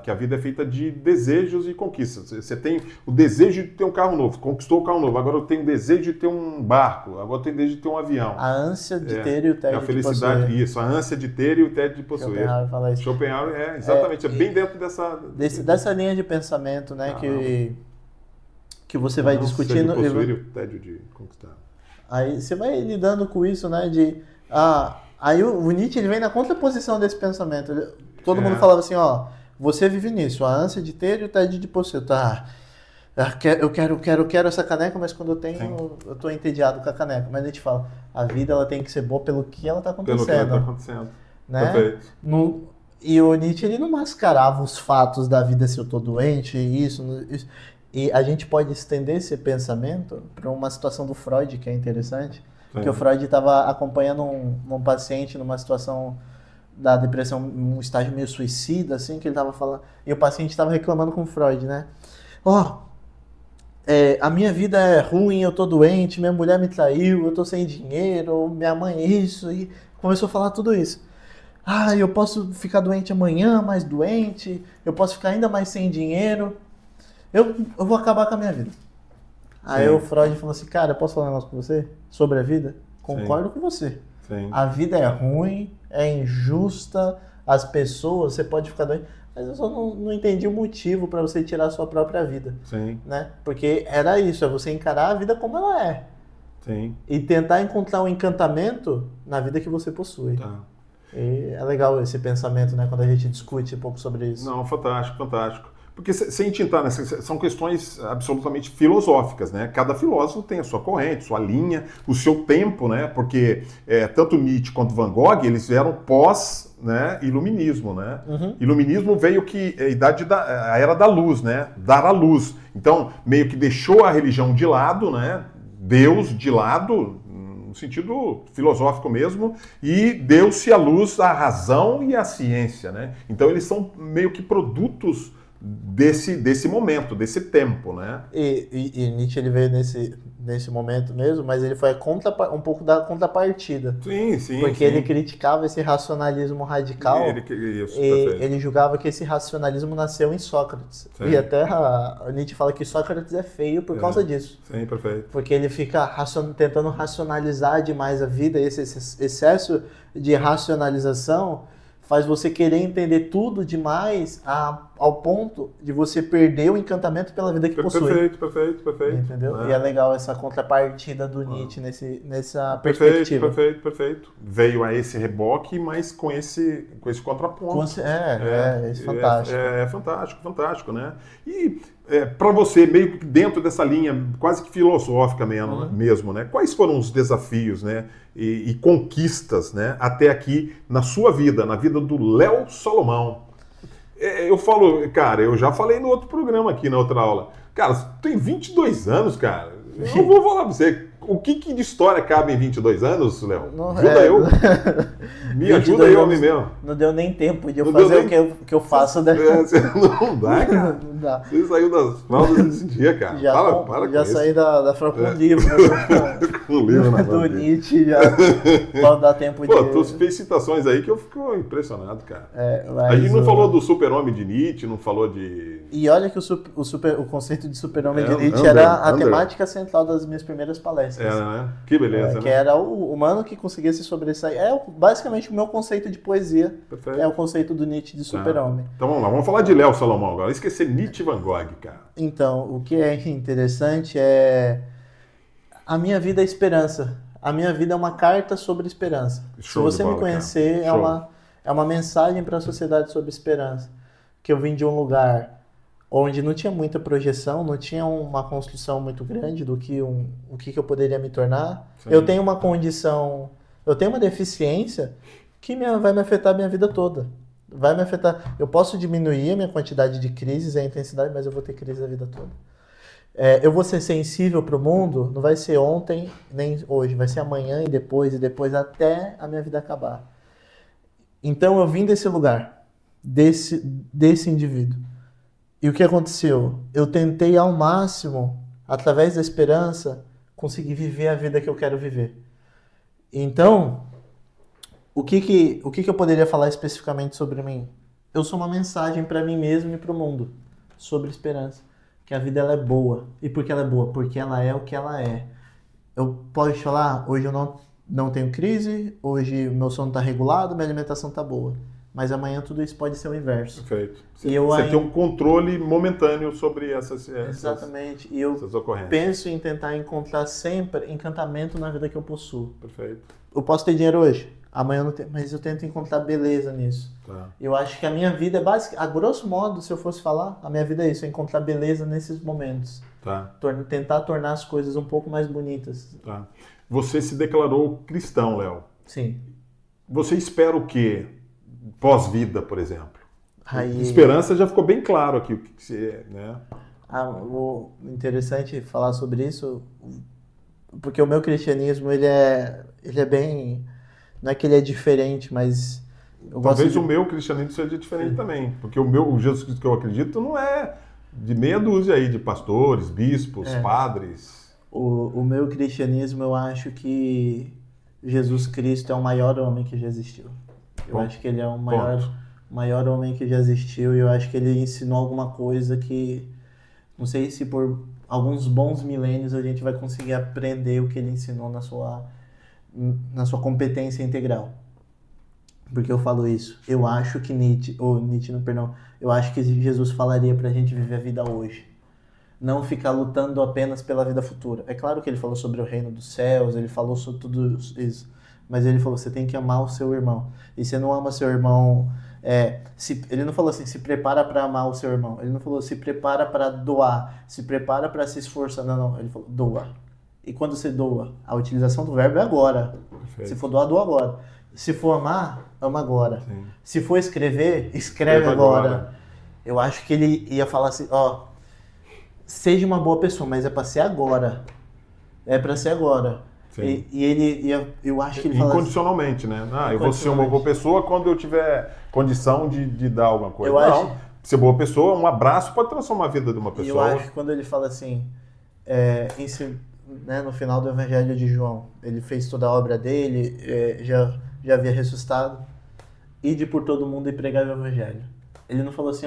que a vida é feita de desejos e conquistas. Você tem o desejo de ter um carro novo, conquistou o carro novo, agora eu tenho o desejo de ter um barco, agora eu tenho o desejo de ter um avião. A ânsia de ter e o tédio de possuir. A felicidade, isso, a ânsia de ter e o tédio de possuir. Schopenhauer fala isso. Schopenhauer exatamente, é bem dentro dessa linha de pensamento, né, que você vai discutindo. De possuir e o tédio de conquistar. Aí você vai lidando com isso, né, aí o Nietzsche ele vem na contraposição desse pensamento. Todo mundo falava assim, você vive nisso, a ânsia de ter e o tédio de possuir. Eu quero essa caneca, mas quando eu tenho, eu tô entediado com a caneca. Mas a gente fala, a vida ela tem que ser boa pelo que ela tá acontecendo. Pelo que ela tá acontecendo. Né? Perfeito. E o Nietzsche ele não mascarava os fatos da vida, se eu tô doente, isso. E a gente pode estender esse pensamento para uma situação do Freud, que é interessante. Que o Freud estava acompanhando um paciente numa situação da depressão, um estágio meio suicida, assim, que ele estava falando. E o paciente estava reclamando com o Freud, né? A minha vida é ruim, eu tô doente, minha mulher me traiu, eu tô sem dinheiro, minha mãe isso. E começou a falar tudo isso. Eu posso ficar doente amanhã, mais doente, eu posso ficar ainda mais sem dinheiro. Eu vou acabar com a minha vida. Aí o Freud falou assim, cara, eu posso falar um negócio com você sobre a vida? Concordo com você. A vida é ruim, é injusta, as pessoas, você pode ficar doente, mas eu só não entendi o motivo para você tirar a sua própria vida. Né? Porque era isso, é você encarar a vida como ela é. E tentar encontrar um encantamento na vida que você possui. E é legal esse pensamento, né, quando a gente discute um pouco sobre isso. Não, fantástico, fantástico. Porque sem entrar nessas, são questões absolutamente filosóficas, né? Cada filósofo tem a sua corrente, sua linha, o seu tempo, né? Porque tanto Nietzsche quanto Van Gogh, eles vieram pós, né, iluminismo, né? Iluminismo veio que a era da luz, né? Dar a luz. Então, meio que deixou a religião de lado, né? Deus de lado, no sentido filosófico mesmo, e deu-se à luz a razão e a ciência, né? Então, eles são meio que produtos desse momento, desse tempo, né? E Nietzsche ele veio nesse momento mesmo, mas ele foi um pouco da contrapartida. Sim. Porque ele criticava esse racionalismo radical. Ele julgava que esse racionalismo nasceu em Sócrates. Sim. E até Nietzsche fala que Sócrates é feio por causa disso. Sim, perfeito. Porque ele fica tentando racionalizar demais a vida, e esse excesso de racionalização faz você querer entender tudo demais ao ponto de você perder o encantamento pela vida que possui. Perfeito. Entendeu? E é legal essa contrapartida do Nietzsche nessa perspectiva. Perfeito. Veio a esse reboque, mas com esse contraponto. Isso é fantástico. É fantástico, né? E para você, meio que dentro dessa linha quase que filosófica mesmo, né? Quais foram os desafios, né? E conquistas, né? Até aqui na sua vida, na vida do Léo Salomão. Eu falo, cara, eu já falei no outro programa aqui, na outra aula. Cara, você tem 22 anos, cara. Eu vou falar pra você. O que de história cabe em 22 anos, Léo? Ajuda eu. Me ajuda eu a mim mesmo. Não deu nem tempo de eu fazer o que eu faço. Né? Não dá, cara. Não dá. Você saiu das fraldas desse dia, cara. Já saí da fralda com o livro. Com o livro na do Nietzsche, já não dá tempo de... Pô, tu fez citações aí que eu fico impressionado, cara. A gente não falou do super-homem de Nietzsche, não falou de... E olha que o conceito de super-homem de Nietzsche era a temática central das minhas primeiras palestras. Né? Que beleza, né? Que era o humano que conseguia se sobressair. Basicamente o meu conceito de poesia. Perfeito. É o conceito do Nietzsche de super-homem. Então vamos lá, vamos falar de Léo Salomão agora. Esquecer Nietzsche e Van Gogh, cara. Então, o que é interessante é... A minha vida é esperança. A minha vida é uma carta sobre esperança. Se você me conhecer, é uma mensagem para a sociedade sobre esperança. Que eu vim de um lugar onde não tinha muita projeção, não tinha uma construção muito grande do que o que eu poderia me tornar. Sim. Eu tenho uma condição, eu tenho uma deficiência que vai me afetar a minha vida toda. Vai me afetar. Eu posso diminuir a minha quantidade de crises, a intensidade, mas eu vou ter crise a vida toda. Eu vou ser sensível para o mundo, não vai ser ontem nem hoje, vai ser amanhã e depois até a minha vida acabar. Então eu vim desse lugar, desse indivíduo. E o que aconteceu? Eu tentei ao máximo, através da esperança, conseguir viver a vida que eu quero viver. Então, o que eu poderia falar especificamente sobre mim? Eu sou uma mensagem para mim mesmo e para o mundo sobre esperança. Que a vida ela é boa. E por que ela é boa? Porque ela é o que ela é. Eu posso falar, hoje eu não tenho crise, hoje meu sono está regulado, minha alimentação está boa. Mas amanhã tudo isso pode ser o inverso. Perfeito. Você tem um controle momentâneo sobre essas Exatamente. E eu ocorrências. Penso em tentar encontrar sempre encantamento na vida que eu possuo. Perfeito. Eu posso ter dinheiro hoje, amanhã eu não tenho, mas eu tento encontrar beleza nisso. Tá. Eu acho que a minha vida é básica, a grosso modo, se eu fosse falar, a minha vida é isso, é encontrar beleza nesses momentos. Tá. Tentar tornar as coisas um pouco mais bonitas. Tá. Você se declarou cristão, Léo. Sim. Você espera o quê? Pós-vida, por exemplo. Aí... Esperança já ficou bem claro aqui o que você é, né? Interessante falar sobre isso, porque o meu cristianismo, ele é bem... Não é que ele é diferente, mas... Talvez o meu cristianismo seja diferente também, porque o Jesus Cristo que eu acredito não é de meia dúzia aí de pastores, bispos, padres. O meu cristianismo, eu acho que Jesus Cristo é o maior homem que já existiu. Eu acho que ele é o maior homem que já existiu e eu acho que ele ensinou alguma coisa que... Não sei se por alguns bons milênios a gente vai conseguir aprender o que ele ensinou na sua competência integral. Por que eu falo isso? Eu acho que eu acho que Jesus falaria pra gente viver a vida hoje. Não ficar lutando apenas pela vida futura. É claro que ele falou sobre o reino dos céus, ele falou sobre tudo isso. Mas ele falou, você tem que amar o seu irmão. E você não ama seu irmão Ele não falou assim, se prepara para amar o seu irmão. Ele não falou, se prepara para doar, se prepara para se esforçar. Não. Ele falou, doa. E quando você doa, a utilização do verbo é agora. Perfeito. Se for doar, doa agora. Se for amar, ama agora. Sim. Se for escrever, escreve agora. Eu acho que ele ia falar assim, seja uma boa pessoa, mas é para ser agora. É para ser agora. E ele ia, eu acho que ele fala incondicionalmente, assim, né? Eu vou ser uma boa pessoa quando eu tiver condição de dar alguma coisa. Ser boa pessoa, um abraço pode transformar a vida de uma pessoa. Eu acho que quando ele fala assim, né, no final do Evangelho de João, ele fez toda a obra dele, já havia ressuscitado, ide por todo mundo e pregar o Evangelho. Ele não falou assim,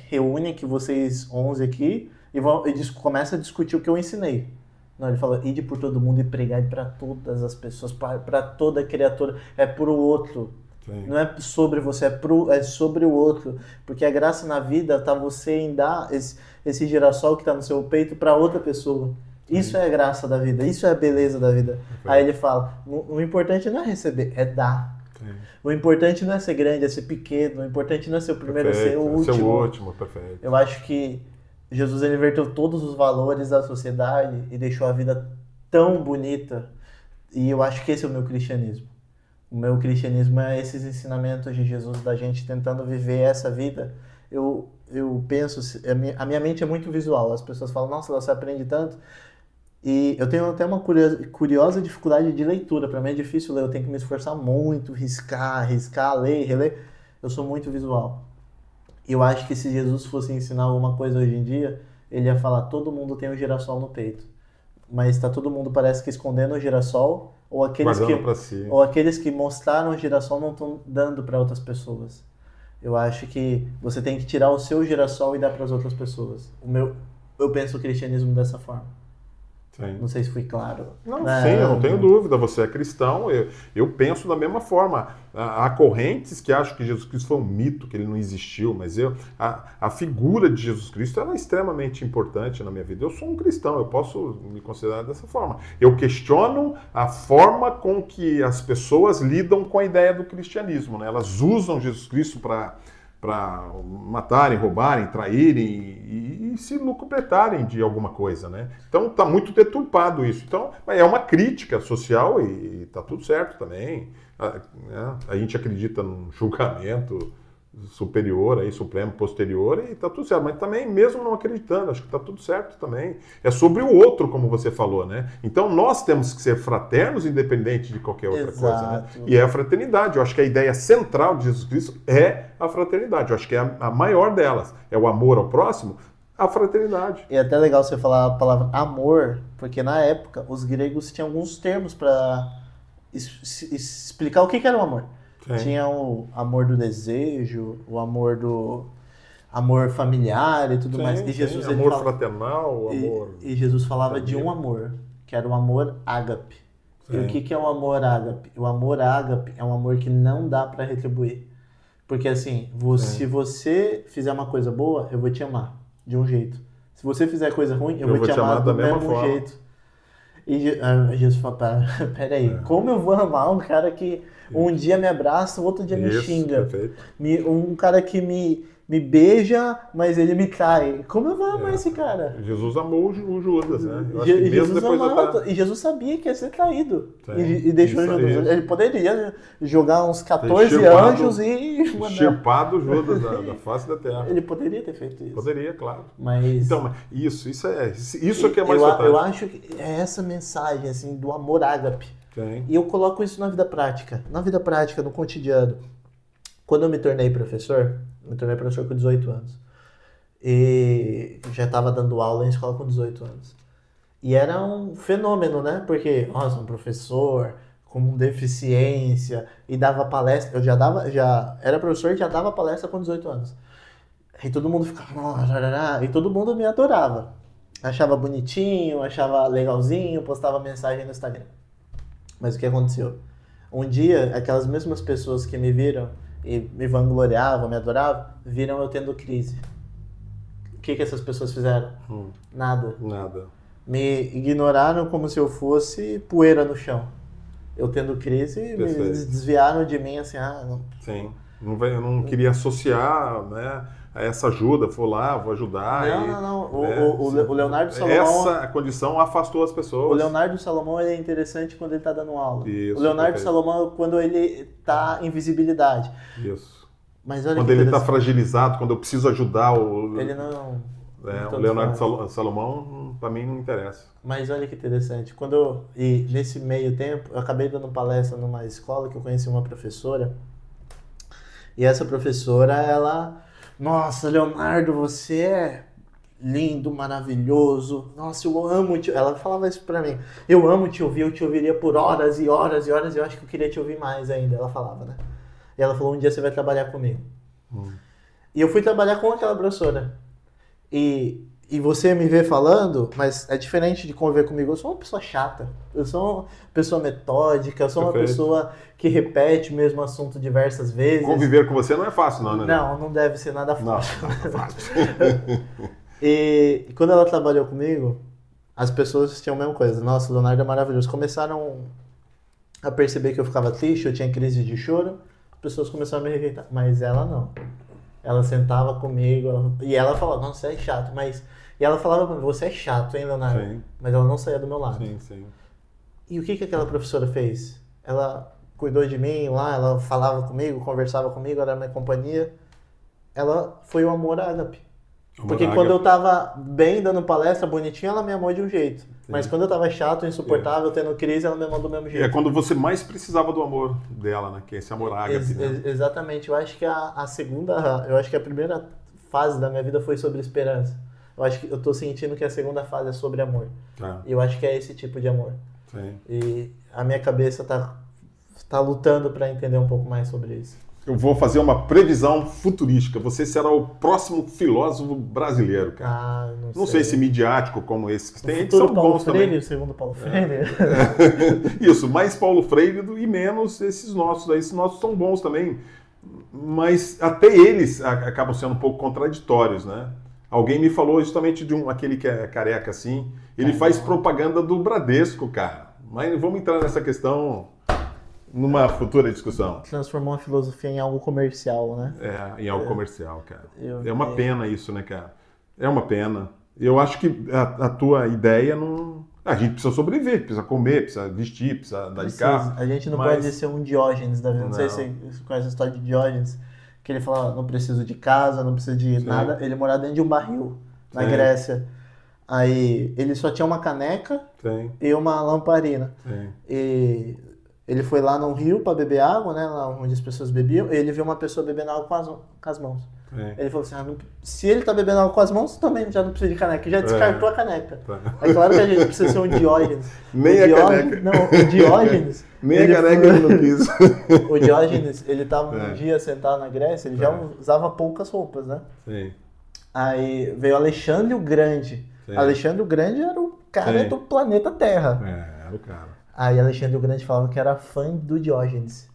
reúne aqui vocês 11 aqui e começa a discutir o que eu ensinei. Não, ele fala, ide por todo mundo e pregai para todas as pessoas, para toda criatura, é pro outro. Sim. Não é sobre você, é sobre o outro. Porque a graça na vida tá você em dar esse girassol que tá no seu peito para outra pessoa. Sim. Isso é a graça da vida, isso é a beleza da vida. Perfeito. Aí ele fala, o importante não é receber, é dar. Sim. O importante não é ser grande, é ser pequeno. O importante não é ser o primeiro, perfeito. É ser o último. Ser o último, perfeito. Eu acho que Jesus ele inverteu todos os valores da sociedade e deixou a vida tão bonita. E eu acho que esse é o meu cristianismo. O meu cristianismo é esses ensinamentos de Jesus, da gente tentando viver essa vida. Eu penso, a minha mente é muito visual. As pessoas falam, nossa, você aprende tanto. E eu tenho até uma curiosa dificuldade de leitura. Para mim é difícil ler, eu tenho que me esforçar muito, riscar, ler, reler. Eu sou muito visual. Eu acho que se Jesus fosse ensinar alguma coisa hoje em dia, ele ia falar, todo mundo tem um girassol no peito. Mas tá todo mundo parece que escondendo o girassol, ou aqueles que mostraram o girassol não estão dando para outras pessoas. Eu acho que você tem que tirar o seu girassol e dar para as outras pessoas. Eu penso o cristianismo dessa forma. Sim. Não sei se fui claro. Sim, eu não tenho dúvida. Você é cristão, eu penso da mesma forma. Há correntes que acham que Jesus Cristo foi um mito, que ele não existiu, mas a figura de Jesus Cristo ela é extremamente importante na minha vida. Eu sou um cristão, eu posso me considerar dessa forma. Eu questiono a forma com que as pessoas lidam com a ideia do cristianismo, né? Elas usam Jesus Cristo para matarem, roubarem, traírem e se lucubretarem de alguma coisa, né? Então está muito deturpado isso. Então é uma crítica social e está tudo certo também. A gente acredita num julgamento superior, aí, supremo, posterior, e está tudo certo. Mas também, mesmo não acreditando, acho que está tudo certo também. É sobre o outro, como você falou, né? Então nós temos que ser fraternos, independente de qualquer outra coisa, né? E é a fraternidade. Eu acho que a ideia central de Jesus Cristo é a fraternidade. Eu acho que é a maior delas. É o amor ao próximo, a fraternidade. E é até legal você falar a palavra amor, porque na época os gregos tinham alguns termos para explicar o que era o amor. Sim. Tinha o amor do desejo, o amor familiar e tudo mais. E Jesus, amor fraternal, amor... E Jesus falava de um amor, que era o amor ágape. Sim. E o que é o amor ágape? O amor ágape é um amor que não dá para retribuir. Porque assim, se você fizer uma coisa boa, eu vou te amar de um jeito. Se você fizer coisa ruim, eu vou te amar do mesmo jeito. E Jesus fala, peraí, como eu vou amar um cara que um dia me abraça, o outro dia me xinga? Um cara que me beija, mas ele me trai. Como eu vou amar esse cara? Jesus amou o Judas, né? E Jesus sabia que ia ser traído. E deixou Judas. Ele poderia jogar uns 14 anjos e mandar... Extirpado Judas da face da terra. Ele poderia ter feito isso. Poderia, claro. Mas... Então, isso é que é mais fantástico. Eu acho que é essa mensagem assim, do amor ágape. Sim. E eu coloco isso na vida prática. Na vida prática, no cotidiano. Quando eu me tornei professor com 18 anos. E já estava dando aula em escola com 18 anos. E era um fenômeno, né? Porque, nossa, um professor com deficiência e dava palestra. Eu já era professor e já dava palestra com 18 anos. E todo mundo ficava... E todo mundo me adorava. Achava bonitinho, achava legalzinho, postava mensagem no Instagram. Mas o que aconteceu? Um dia, aquelas mesmas pessoas que me viram e me vangloriavam, me adoravam, viram eu tendo crise. O que essas pessoas fizeram? Nada. Me ignoraram como se eu fosse poeira no chão. Eu tendo crise, me desviaram de mim assim, não. Sim. Eu não queria associar, né, a essa ajuda, vou lá, vou ajudar. Não. O Leonardo Salomão... Essa condição afastou as pessoas. O Leonardo Salomão ele é interessante quando ele está dando aula. Isso, o Leonardo Salomão quando ele está em visibilidade. Isso. Mas olha quando ele está fragilizado, quando eu preciso ajudar o... Ele não... o Leonardo Salomão, para mim, não interessa. Mas olha que interessante. E nesse meio tempo, eu acabei dando palestra numa escola que eu conheci uma professora. E essa professora, ela... Nossa, Leonardo, você é lindo, maravilhoso. Nossa, eu amo te... Ela falava isso pra mim. Eu amo te ouvir, eu te ouviria por horas e horas e horas. E eu acho que eu queria te ouvir mais ainda. Ela falava, né? E ela falou, um dia você vai trabalhar comigo. E eu fui trabalhar com aquela professora. E você me vê falando, mas é diferente de conviver comigo. Eu sou uma pessoa chata. Eu sou uma pessoa metódica. Eu sou uma pessoa que repete o mesmo assunto diversas vezes. Conviver com você não é fácil, não, né? Não deve ser nada fácil. Não é fácil. E quando ela trabalhou comigo, as pessoas tinham a mesma coisa. Nossa, o Leonardo é maravilhoso. Começaram a perceber que eu ficava triste, eu tinha crise de choro. As pessoas começaram a me rejeitar. Mas ela não. Ela sentava comigo e ela falava, nossa, você é chato, E ela falava pra mim, você é chato, hein, Leonardo? Sim. Mas ela não saía do meu lado. Sim. E o que aquela professora fez? Ela cuidou de mim lá, ela falava comigo, conversava comigo, era minha companhia. Ela foi o amor ágape. Porque quando eu tava bem, dando palestra, bonitinho, ela me amou de um jeito. Sim. Mas quando eu tava chato, insuportável, tendo crise, ela me amou do mesmo jeito. É quando você mais precisava do amor dela, né? Que é esse amor ágape. Exatamente. Eu acho que a primeira fase da minha vida foi sobre esperança. Eu acho que eu tô sentindo que a segunda fase é sobre amor. E eu acho que é esse tipo de amor. Sim. E a minha cabeça tá lutando para entender um pouco mais sobre isso. Eu vou fazer uma previsão futurística. Você será o próximo filósofo brasileiro, cara. Não sei se midiático como esse que tem. São bons também. Segundo Paulo Freire. Isso, mais Paulo Freire e menos esses nossos. Esses nossos são bons também, mas até eles acabam sendo um pouco contraditórios, né? Alguém me falou justamente de aquele que é careca assim. Ele faz propaganda do Bradesco, cara. Mas vamos entrar nessa questão numa futura discussão. Transformou a filosofia em algo comercial, né? Em algo comercial, cara. É uma pena isso, né, cara? É uma pena. Eu acho que a tua ideia não... A gente precisa sobreviver, precisa comer, precisa vestir, precisa dar de carro. A gente não pode ser um Diógenes da vida. Não sei se você conhece a história de Diógenes, que ele fala, não preciso de casa, não preciso de nada. Ele morava dentro de um barril, na Grécia. Aí ele só tinha uma caneca e uma lamparina. E ele foi lá num rio para beber água, né, lá onde as pessoas bebiam, e ele viu uma pessoa bebendo água com as mãos. Ele falou assim, se ele tá bebendo água com as mãos, também já não precisa de caneca, já descartou a caneca. É claro que a gente precisa ser um Diógenes. Nem a caneca. Não, o Diógenes... Nem a caneca ele não quis. O Diógenes, ele tava um dia sentado na Grécia, ele já usava poucas roupas, né? Aí veio Alexandre o Grande. Alexandre o Grande era o cara do planeta Terra. Era o cara. Aí Alexandre o Grande falava que era fã do Diógenes.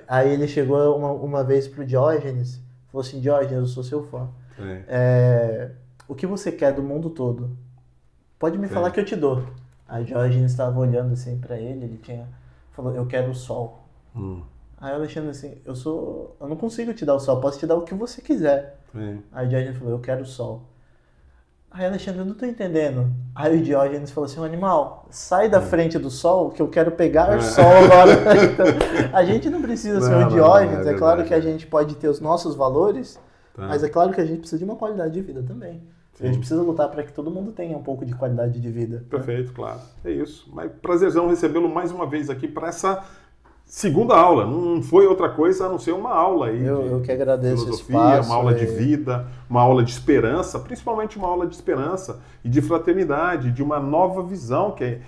Aí ele chegou uma vez pro Diógenes, falou assim, Diógenes, eu sou seu fã. O que você quer do mundo todo? Pode me falar que eu te dou. Aí Diógenes estava olhando assim pra ele falou, eu quero o sol. Aí Alexandre assim, eu não consigo te dar o sol, posso te dar o que você quiser. Aí Diógenes falou, eu quero o sol. Aí Alexandre, eu não tô entendendo. Aí o Diógenes falou assim, animal, sai da frente do sol que eu quero pegar o sol agora. Então, a gente não precisa ser o Diógenes, é claro que a gente pode ter os nossos valores, mas é claro que a gente precisa de uma qualidade de vida também. A gente precisa lutar para que todo mundo tenha um pouco de qualidade de vida. Perfeito, claro. É isso. Mas prazerzão recebê-lo mais uma vez aqui para essa segunda aula. Não foi outra coisa a não ser uma aula aí. Eu que agradeço filosofia, esse espaço, uma aula de vida, uma aula de esperança, principalmente uma aula de esperança e de fraternidade, de uma nova visão que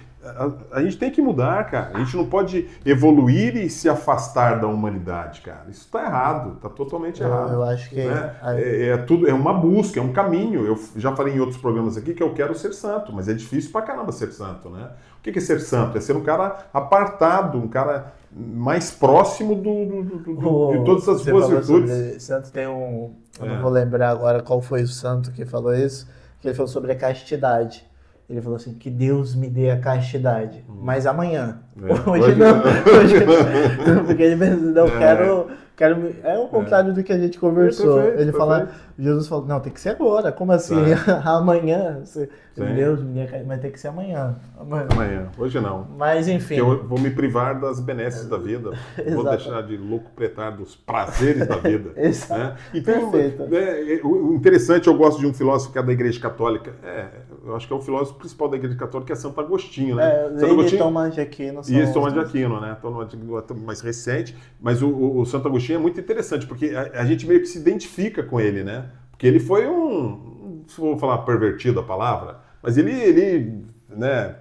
a gente tem que mudar, cara. A gente não pode evoluir e se afastar da humanidade, cara. Isso está errado, está totalmente errado. Eu acho que é uma busca, é um caminho. Eu já falei em outros programas aqui que eu quero ser santo, mas é difícil pra caramba ser santo, né? O que é ser santo? É ser um cara apartado, um cara mais próximo de todas as boas virtudes. Santo tem eu não vou lembrar agora qual foi o santo que falou isso, que ele falou sobre a castidade. Ele falou assim, que Deus me dê a castidade, mas amanhã. Hoje não. Porque ele pensou, É o contrário do que a gente conversou. Ele fala, Jesus falou, não, tem que ser agora. Como assim? Amanhã? Deus, mas tem que ser amanhã. Amanhã. Hoje não. Mas enfim. Porque eu vou me privar das benesses da vida. Vou deixar de locupletar dos prazeres da vida. Exato. Né? Então, o interessante, eu gosto de um filósofo que é da Igreja Católica. Eu acho que é o filósofo principal da Igreja Católica, é Santo Agostinho, né? Santo Agostinho, Tomás de Aquino. Isso, Tomás de Aquino, né? Tomás de Aquino é mais recente. Mas o Santo Agostinho é muito interessante, porque a gente meio que se identifica com ele, né? Porque ele foi se vou falar pervertido a palavra, mas ele né,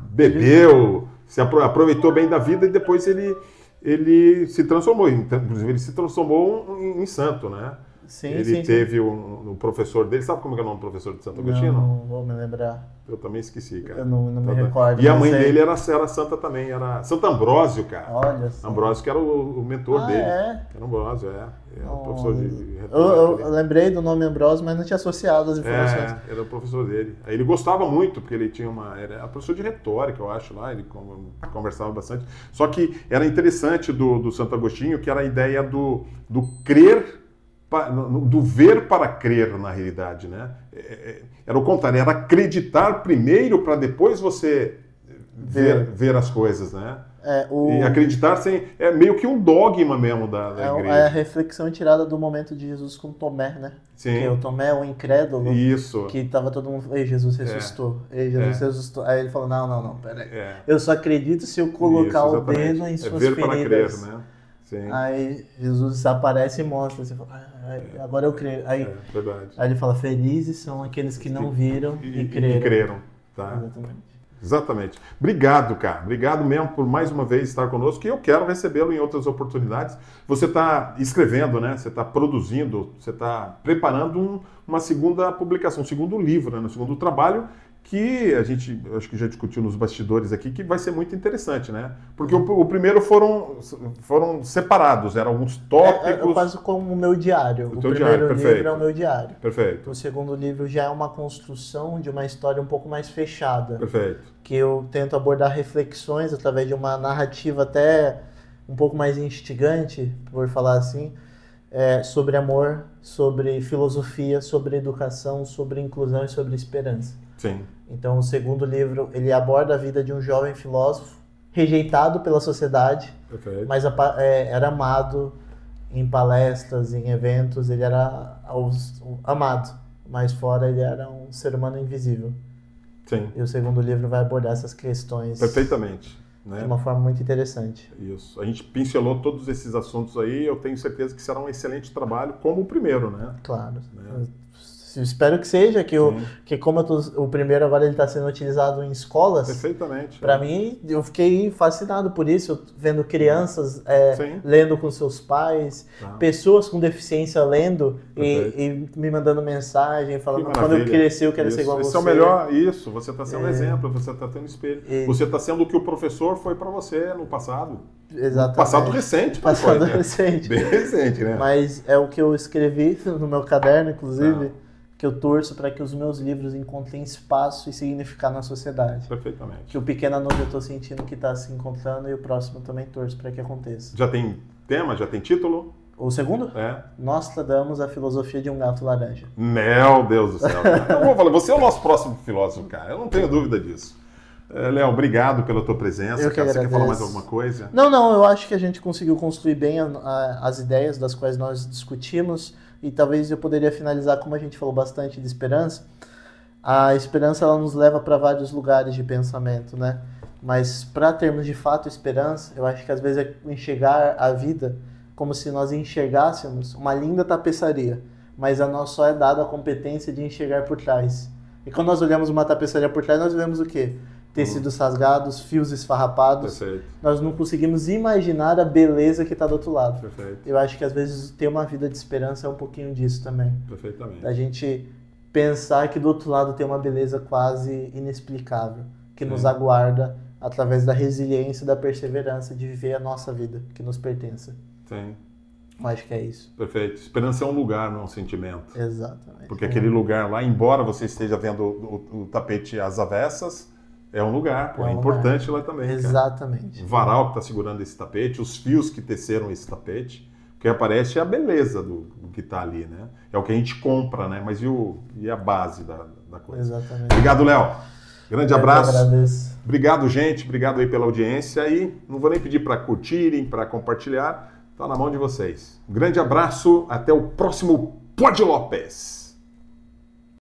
bebeu, se aproveitou bem da vida e depois ele se transformou. Inclusive, ele se transformou em santo, né? Ele teve um professor dele, sabe como é o nome do professor de Santo Agostinho? Não vou me lembrar. Eu também esqueci, cara. Eu não me recordo. E a mãe dele era santa também, era Santo Ambrósio, cara. Olha só. Ambrósio, que era o mentor dele. Era Ambrósio, o professor de eu lembrei do nome Ambrósio, mas não tinha associado as informações. Era o professor dele. Aí ele gostava muito, porque ele tinha era professor de retórica, eu acho, lá, ele conversava bastante. Só que era interessante do Santo Agostinho, que era a ideia do crer, do ver para crer, na realidade, né? Era o contrário, era acreditar primeiro para depois você ver as coisas, né? E acreditar é meio que um dogma mesmo da igreja. É a reflexão tirada do momento de Jesus com Tomé, né? Sim. Que o Tomé é o incrédulo. Isso. Que tava todo mundo, ei, Jesus ressuscitou. Ei, Jesus ressuscitou. Aí ele falou, não, peraí. Eu só acredito se eu colocar o dedo em suas feridas. Para crer, né? Sim. Aí Jesus aparece e mostra, você fala, agora eu creio. Aí ele fala, felizes são aqueles que não viram e creram. Tá? Exatamente. Obrigado, cara. Obrigado mesmo por mais uma vez estar conosco, e eu quero recebê-lo em outras oportunidades. Você está escrevendo, né? Você está produzindo, você está preparando uma segunda publicação, um segundo livro, né? Um segundo trabalho, que a gente, acho que já discutiu nos bastidores aqui, que vai ser muito interessante, né? Porque o primeiro foram separados, eram alguns tópicos... É quase como o meu diário. O primeiro livro é o meu diário. Perfeito. O segundo livro já é uma construção de uma história um pouco mais fechada. Perfeito. Que eu tento abordar reflexões através de uma narrativa até um pouco mais instigante, por falar assim, sobre amor, sobre filosofia, sobre educação, sobre inclusão e sobre esperança. Sim. Então, o segundo livro, ele aborda a vida de um jovem filósofo rejeitado pela sociedade, mas era amado em palestras, em eventos, ele era amado, mas fora ele era um ser humano invisível. Sim. E o segundo livro vai abordar essas questões perfeitamente, né? De uma forma muito interessante. Isso. A gente pincelou todos esses assuntos aí, eu tenho certeza que será um excelente trabalho, como o primeiro, né? Claro. Né? Espero que seja, que como o primeiro agora ele está sendo utilizado em escolas. Perfeitamente. Para mim, eu fiquei fascinado por isso, vendo crianças lendo com seus pais, pessoas com deficiência lendo e me mandando mensagem, falando quando eu crescer eu quero ser igual a você. Esse é o melhor, isso. Você está sendo exemplo, você está tendo espelho. Você está sendo o que o professor foi para você no passado. Exatamente. Passado recente. Passado recente. Bem recente, né? Mas é o que eu escrevi no meu caderno, inclusive. Que eu torço para que os meus livros encontrem espaço e significado na sociedade. Perfeitamente. Que o Pequena Nuvem eu estou sentindo que está se encontrando e o próximo também torço para que aconteça. Já tem tema? Já tem título? O segundo? Nostradamus, a filosofia de um gato laranja. Meu Deus do céu. Cara. Eu vou falar, você é o nosso próximo filósofo, cara. Eu não tenho dúvida disso. Léo, obrigado pela tua presença. Eu que agradeço. Você quer falar mais alguma coisa? Não, eu acho que a gente conseguiu construir bem as ideias das quais nós discutimos. E talvez eu poderia finalizar, como a gente falou bastante de esperança, a esperança ela nos leva para vários lugares de pensamento, né? Mas para termos de fato esperança, eu acho que às vezes é enxergar a vida como se nós enxergássemos uma linda tapeçaria, mas a nós só é dada a competência de enxergar por trás. E quando nós olhamos uma tapeçaria por trás, nós vemos o quê? Tecidos rasgados, fios esfarrapados. Perfeito. Nós não conseguimos imaginar a beleza que está do outro lado. Perfeito. Eu acho que às vezes ter uma vida de esperança é um pouquinho disso também. Perfeitamente. A gente pensar que do outro lado tem uma beleza quase inexplicável, que nos aguarda através da resiliência e da perseverança de viver a nossa vida, que nos pertença. Sim. Eu acho que é isso. Perfeito. Esperança é um lugar, não é um sentimento. Exatamente. Porque aquele lugar lá, embora você esteja vendo o tapete às avessas, é um lugar, é importante lá também. Exatamente. Cara. O varal que está segurando esse tapete, os fios que teceram esse tapete, que aparece é a beleza do que está ali, né? É o que a gente compra, né? Mas e a base da coisa? Exatamente. Obrigado, Léo. Grande abraço. Eu agradeço. Obrigado, gente. Obrigado aí pela audiência. E não vou nem pedir para curtirem, para compartilhar. Está na mão de vocês. Um grande abraço. Até o próximo Pod Lopes.